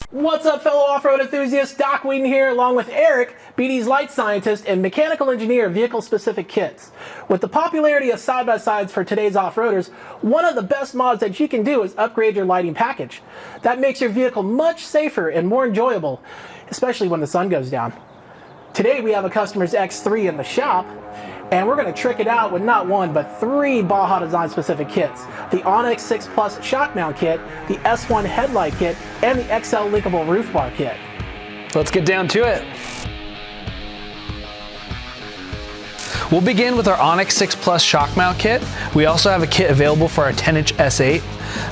What's up, fellow off-road enthusiasts? Doc Whedon here, along with Eric, BD's light scientist and mechanical engineer of vehicle-specific kits. With the popularity of side-by-sides for today's off-roaders, one of the best mods that you can do is upgrade your lighting package. That makes your vehicle much safer and more enjoyable, especially when the sun goes down. Today we have a customer's X3 in the shop, and we're going to trick it out with not one, but 3 Baja Design specific kits. The OnX6 Shock Mount Kit, the S1 Headlight Kit, and the XL Linkable Roofbar Kit. Let's get down to it. We'll begin with our OnX6 Shock Mount Kit. We also have a kit available for our 10-inch S8.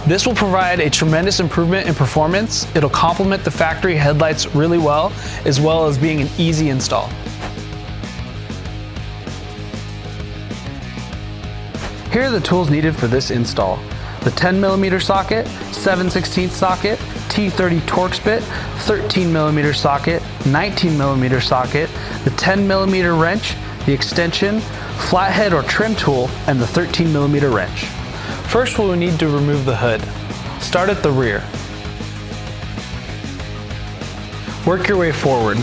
This will provide a tremendous improvement in performance. It'll complement the factory headlights really well as being an easy install. Here are the tools needed for this install. The 10mm socket, 7/16 socket, T30 Torx bit, 13mm socket, 19mm socket, the 10mm wrench, the extension, flathead or trim tool, and the 13mm wrench. First we'll need to remove the hood. Start at the rear. Work your way forward.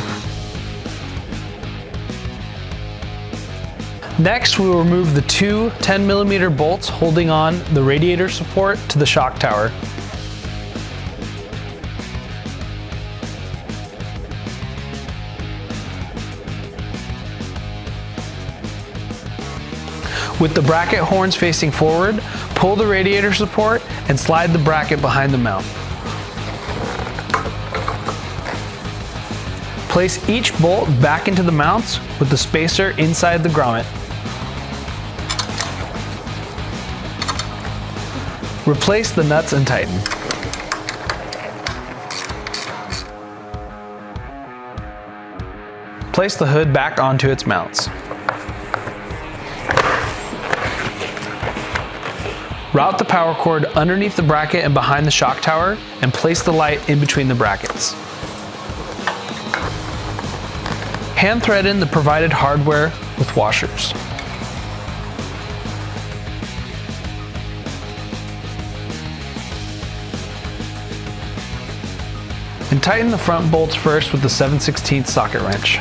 Next, we will remove the 2 10mm bolts holding on the radiator support to the shock tower. With the bracket horns facing forward, pull the radiator support and slide the bracket behind the mount. Place each bolt back into the mounts with the spacer inside the grommet. Replace the nuts and tighten. Place the hood back onto its mounts. Route the power cord underneath the bracket and behind the shock tower, and place the light in between the brackets. Hand thread in the provided hardware with washers. And tighten the front bolts first with the 7/16 socket wrench.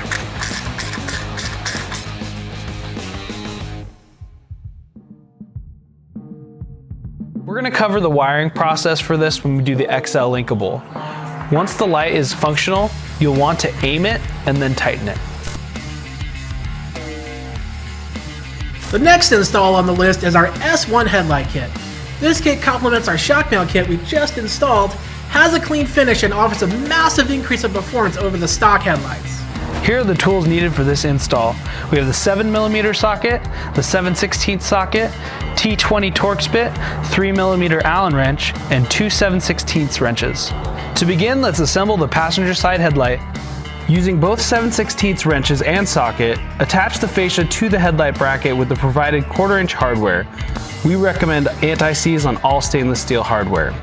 We're going to cover the wiring process for this when we do the XL Linkable. Once the light is functional, you'll want to aim it and then tighten it. The next install on the list is our S1 Headlight Kit. This kit complements our shock mount kit we just installed, has a clean finish, and offers a massive increase in performance over the stock headlights. Here are the tools needed for this install. We have the 7mm socket, the 7/16 socket, T20 Torx bit, 3mm Allen wrench, and 2 7/16 wrenches. To begin, let's assemble the passenger side headlight. Using both 7/16 wrenches and socket, attach the fascia to the headlight bracket with the provided 1/4-inch hardware. We recommend anti-seize on all stainless steel hardware.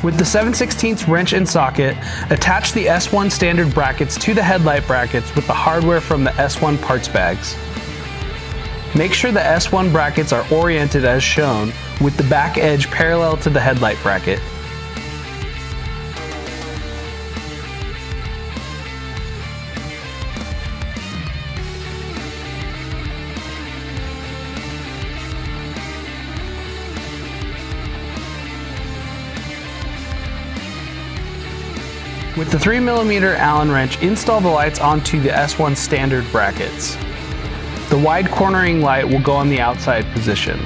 With the 7/16 wrench and socket, attach the S1 standard brackets to the headlight brackets with the hardware from the S1 parts bags. Make sure the S1 brackets are oriented as shown, with the back edge parallel to the headlight bracket. With the 3mm Allen wrench, install the lights onto the S1 standard brackets. The wide cornering light will go on the outside position.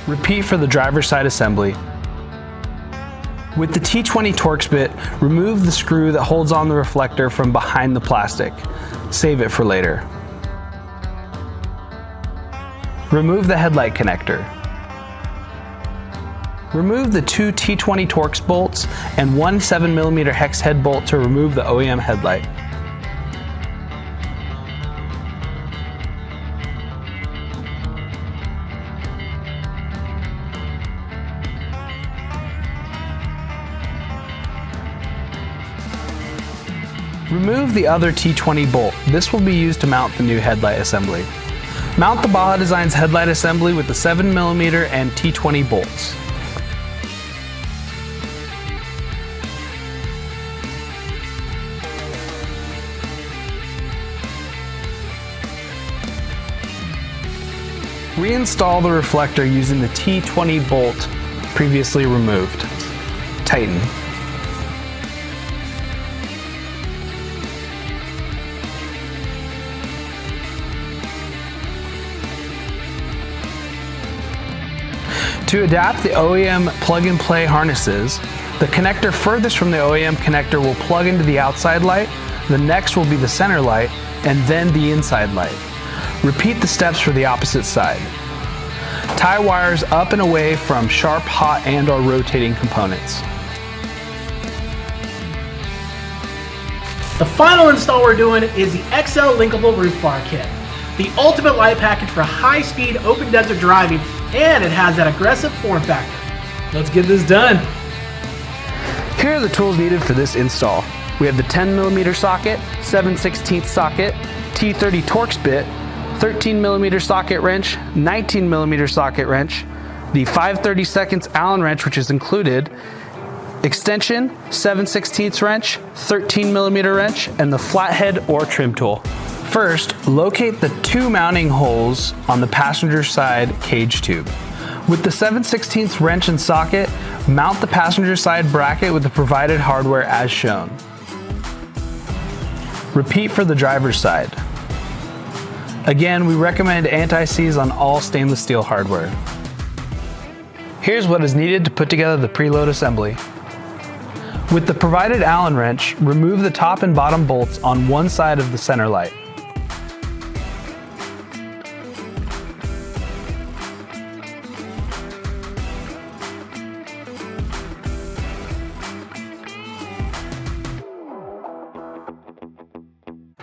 Repeat for the driver's side assembly. With the T20 Torx bit, remove the screw that holds on the reflector from behind the plastic. Save it for later. Remove the headlight connector. Remove the two T20 Torx bolts and one 7mm hex head bolt to remove the OEM headlight. Remove the other T20 bolt. This will be used to mount the new headlight assembly. Mount the Baja Designs headlight assembly with the 7mm and T20 bolts. Reinstall the reflector using the T20 bolt previously removed. Tighten. To adapt the OEM plug-and-play harnesses, the connector furthest from the OEM connector will plug into the outside light, the next will be the center light, and then the inside light. Repeat the steps for the opposite side. Tie wires up and away from sharp, hot, and/or rotating components. The final install we're doing is the XL Linkable Roofbar Kit, the ultimate light package for high-speed open desert driving, and it has that aggressive form factor. Let's get this done. Here are the tools needed for this install. We have the 10mm socket, 7/16 socket, T30 Torx bit, 13mm socket wrench, 19mm socket wrench, the 5/32 Allen wrench, which is included, extension, 7/16 wrench, 13mm wrench, and the flathead or trim tool. First, locate the two mounting holes on the passenger side cage tube. With the 7/16 wrench and socket, mount the passenger side bracket with the provided hardware as shown. Repeat for the driver's side. Again, we recommend anti-seize on all stainless steel hardware. Here's what is needed to put together the preload assembly. With the provided Allen wrench, remove the top and bottom bolts on one side of the center light.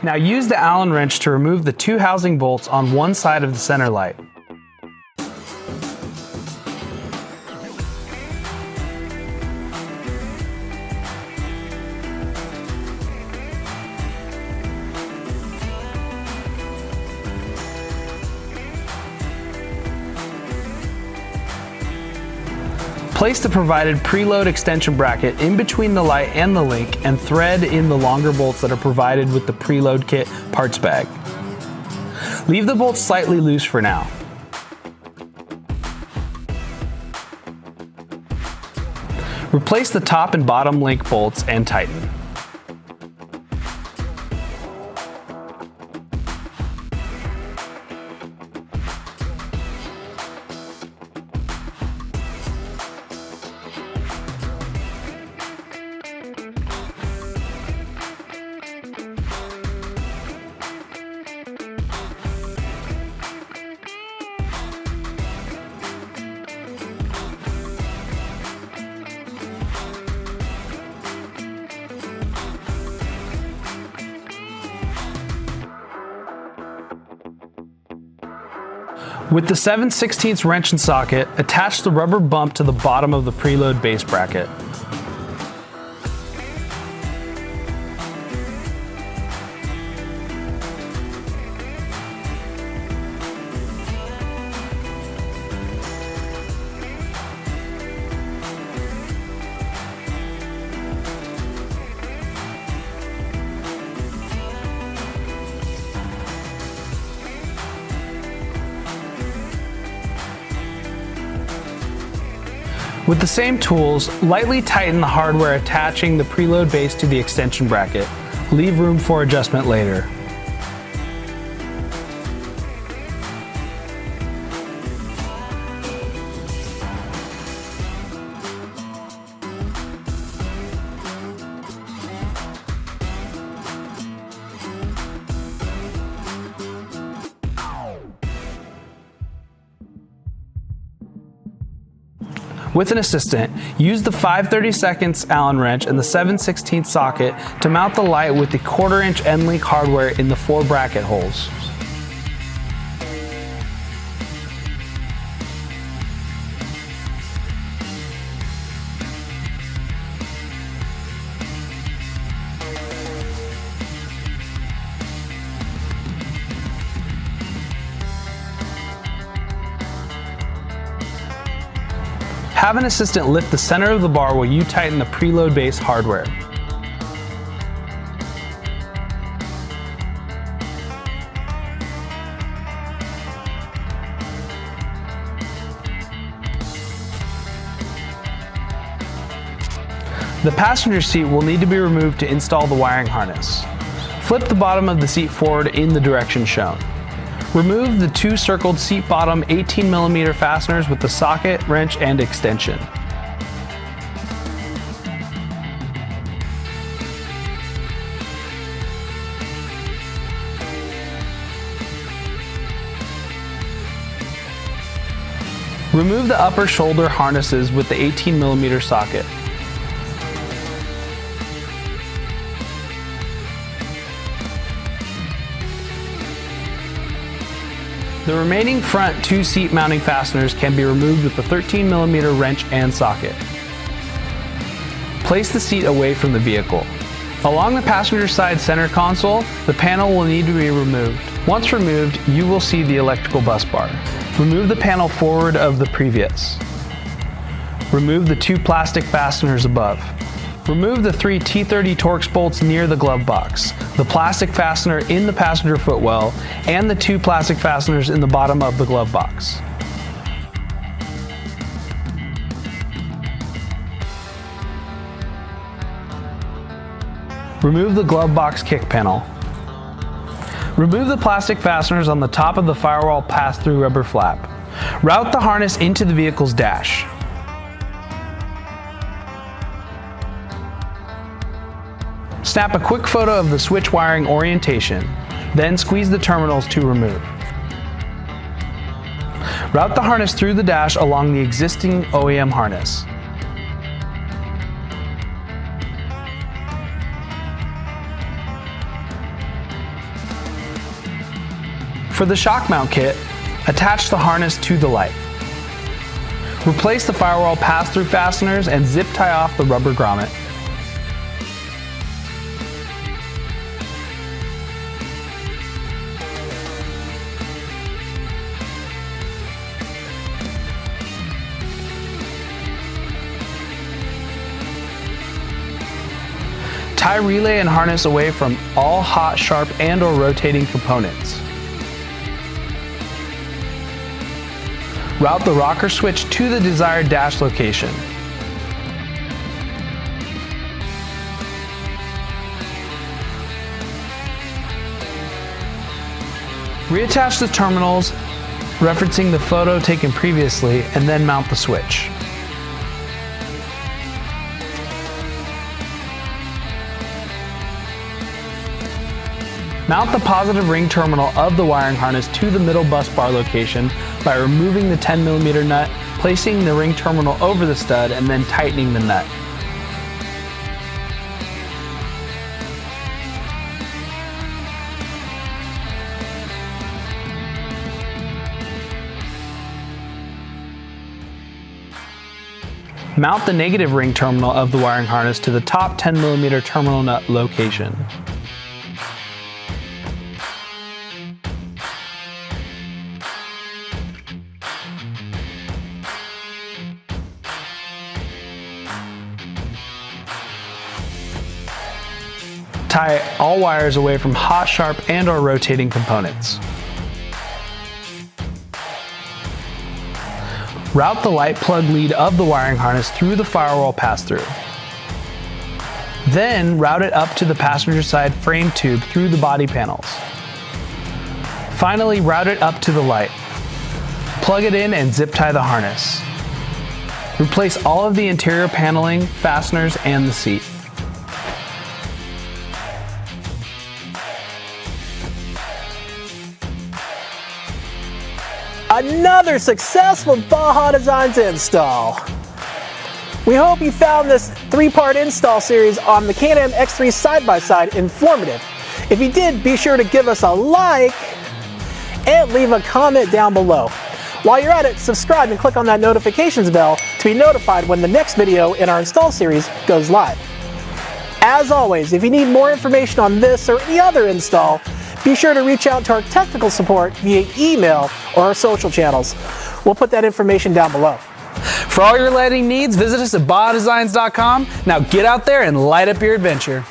Now use the Allen wrench to remove the two housing bolts on one side of the center light. Place the provided preload extension bracket in between the light and the link and thread in the longer bolts that are provided with the preload kit parts bag. Leave the bolts slightly loose for now. Replace the top and bottom link bolts and tighten. With the 7/16 wrench and socket, attach the rubber bump to the bottom of the preload base bracket. With the same tools, lightly tighten the hardware attaching the preload base to the extension bracket. Leave room for adjustment later. With an assistant, use the 5/32 Allen wrench and the 7/16 socket to mount the light with the 1/4 inch end link hardware in the 4 bracket holes. Have an assistant lift the center of the bar while you tighten the preload base hardware. The passenger seat will need to be removed to install the wiring harness. Flip the bottom of the seat forward in the direction shown. Remove the 2 circled seat bottom 18mm fasteners with the socket, wrench, and extension. Remove the upper shoulder harnesses with the 18mm socket. The remaining front 2 seat mounting fasteners can be removed with the 13mm wrench and socket. Place the seat away from the vehicle. Along the passenger side center console, the panel will need to be removed. Once removed, you will see the electrical bus bar. Remove the panel forward of the previous. Remove the 2 plastic fasteners above. Remove the 3 T30 Torx bolts near the glove box, the plastic fastener in the passenger footwell, and the 2 plastic fasteners in the bottom of the glove box. Remove the glove box kick panel. Remove the plastic fasteners on the top of the firewall pass-through rubber flap. Route the harness into the vehicle's dash. Snap a quick photo of the switch wiring orientation, then squeeze the terminals to remove. Route the harness through the dash along the existing OEM harness. For the shock mount kit, attach the harness to the light. Replace the firewall pass-through fasteners and zip tie off the rubber grommet. Tie relay and harness away from all hot, sharp, and/or rotating components. Route the rocker switch to the desired dash location. Reattach the terminals, referencing the photo taken previously, and then mount the switch. Mount the positive ring terminal of the wiring harness to the middle bus bar location by removing the 10mm nut, placing the ring terminal over the stud, and then tightening the nut. Mount the negative ring terminal of the wiring harness to the top 10mm terminal nut location. Tie all wires away from hot, sharp, and/or rotating components. Route the light plug lead of the wiring harness through the firewall pass-through. Then route it up to the passenger side frame tube through the body panels. Finally, route it up to the light. Plug it in and zip tie the harness. Replace all of the interior paneling, fasteners, and the seat. Another successful Baja Designs install. We hope you found this 3-part install series on the Can-Am X3 side-by-side informative. If you did, be sure to give us a like and leave a comment down below. While you're at it, subscribe and click on that notifications bell to be notified when the next video in our install series goes live. As always, if you need more information on this or any other install, be sure to reach out to our technical support via email or our social channels. We'll put that information down below. For all your lighting needs, visit us at BajaDesigns.com. Now get out there and light up your adventure.